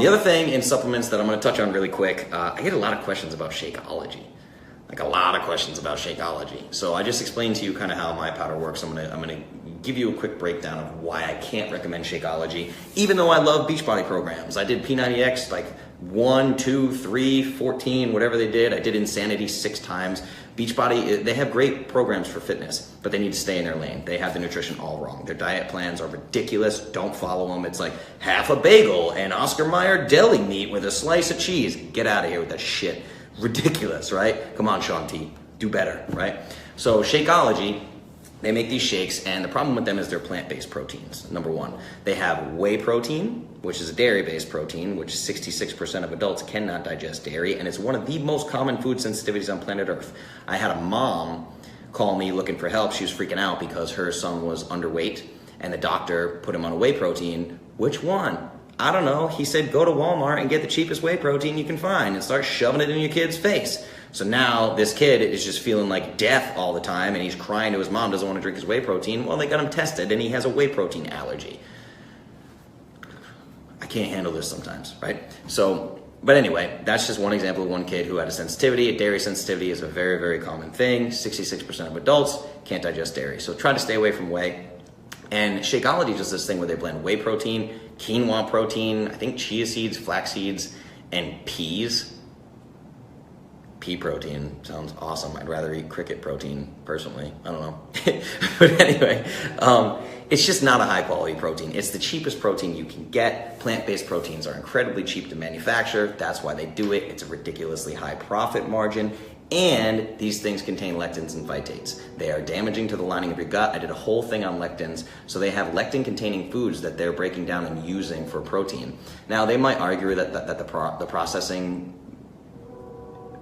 The other thing in supplements that I'm going to touch on really quick, I get a lot of questions about Shakeology. Like a lot of questions about Shakeology. So I just explained to you kind of how my powder works. I'm gonna give you a quick breakdown of why I can't recommend Shakeology, even though I love Beachbody programs. I did P90X like 1, 2, 3, 14, whatever they did. I did Insanity 6 times. Beachbody, they have great programs for fitness, but they need to stay in their lane. They have the nutrition all wrong. Their diet plans are ridiculous. Don't follow them. It's like half a bagel and Oscar Mayer deli meat with a slice of cheese. Get out of here with that shit. Ridiculous, right? Come on, Shaun T. Do better, right? So Shakeology, they make these shakes, and the problem with them is they're plant-based proteins, number one. They have whey protein, which is a dairy-based protein, which 66% of adults cannot digest dairy, and it's one of the most common food sensitivities on planet Earth. I had a mom call me looking for help. She was freaking out because her son was underweight, and the doctor put him on a whey protein. Which one? I don't know. He said, go to Walmart and get the cheapest whey protein you can find and start shoving it in your kid's face. So now this kid is just feeling like death all the time, and he's crying to his mom, doesn't want to drink his whey protein. Well, they got him tested, and he has a whey protein allergy. I can't handle this sometimes, right? So, but anyway, that's just one example of one kid who had a sensitivity. A dairy sensitivity is a very, very common thing. 66% of adults can't digest dairy. So try to stay away from whey. And Shakeology does this thing where they blend whey protein, quinoa protein, I think chia seeds, flax seeds, and peas. Pea protein sounds awesome. I'd rather eat cricket protein, personally. I don't know. But anyway, it's just not a high quality protein. It's the cheapest protein you can get. Plant-based proteins are incredibly cheap to manufacture. That's why they do it. It's a ridiculously high profit margin. And these things contain lectins and phytates. They are damaging to the lining of your gut. I did a whole thing on lectins. So they have lectin-containing foods that they're breaking down and using for protein. Now, they might argue that the processing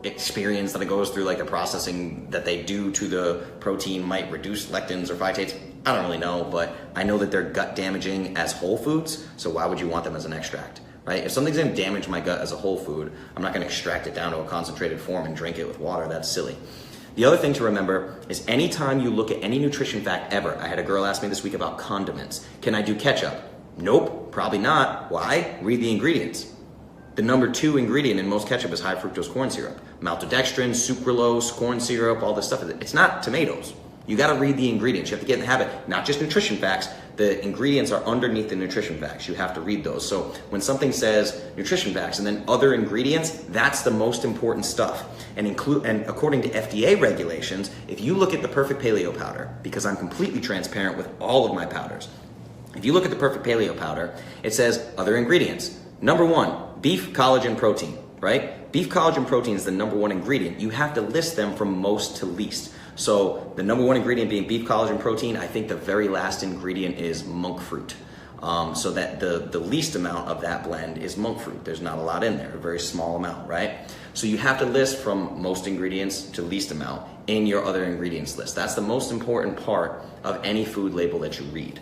experience that it goes through, like the processing that they do to the protein, might reduce lectins or phytates. I don't really know, but I know that they're gut damaging as whole foods. So why would you want them as an extract? Right? If something's gonna damage my gut as a whole food, I'm not gonna extract it down to a concentrated form and drink it with water. That's silly. The other thing to remember is anytime you look at any nutrition fact ever, I had a girl ask me this week about condiments. Can I do ketchup? Nope, probably not. Why? Read the ingredients. The number 2 ingredient in most ketchup is high fructose corn syrup. Maltodextrin, sucralose, corn syrup, all this stuff. It's not tomatoes. You gotta read the ingredients. You have to get in the habit, not just nutrition facts. The ingredients are underneath the nutrition facts. You have to read those. So when something says nutrition facts and then other ingredients, that's the most important stuff. And according to FDA regulations, if you look at the Perfect Paleo powder, because I'm completely transparent with all of my powders, if you look at the Perfect Paleo powder, it says other ingredients. Number 1, beef collagen protein, right? Beef collagen protein is the number 1 ingredient. You have to list them from most to least. So the number 1 ingredient being beef collagen protein, I think the very last ingredient is monk fruit. So that the least amount of that blend is monk fruit. There's not a lot in there, a very small amount, right? So you have to list from most ingredients to least amount in your other ingredients list. That's the most important part of any food label that you read.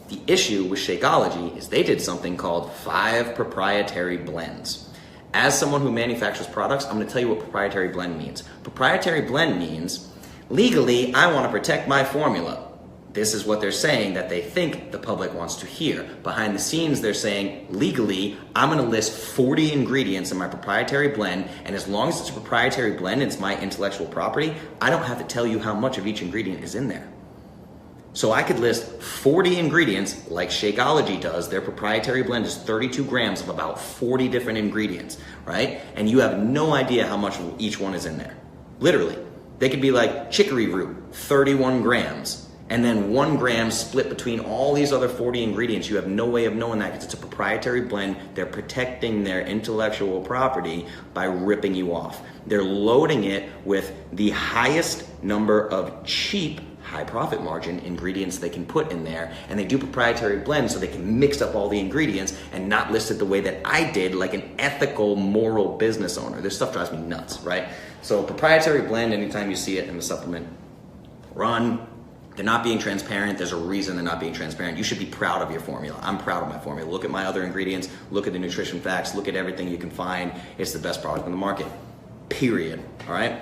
The issue with Shakeology is they did something called 5 proprietary blends. As someone who manufactures products, I'm gonna tell you what proprietary blend means. Proprietary blend means, legally, I wanna protect my formula. This is what they're saying that they think the public wants to hear. Behind the scenes, they're saying, legally, I'm gonna list 40 ingredients in my proprietary blend, and as long as it's a proprietary blend, it's my intellectual property, I don't have to tell you how much of each ingredient is in there. So I could list 40 ingredients like Shakeology does. Their proprietary blend is 32 grams of about 40 different ingredients, right? And you have no idea how much each one is in there. Literally. They could be like chicory root, 31 grams, and then 1 gram split between all these other 40 ingredients. You have no way of knowing that because it's a proprietary blend. They're protecting their intellectual property by ripping you off. They're loading it with the highest number of cheap, high profit margin ingredients they can put in there, and they do proprietary blends so they can mix up all the ingredients and not list it the way that I did, like an ethical, moral business owner. This stuff drives me nuts, right? So proprietary blend, anytime you see it in the supplement, run. They're not being transparent. There's a reason they're not being transparent. You should be proud of your formula. I'm proud of my formula. Look at my other ingredients, look at the nutrition facts, look at everything you can find. It's the best product on the market, period, all right?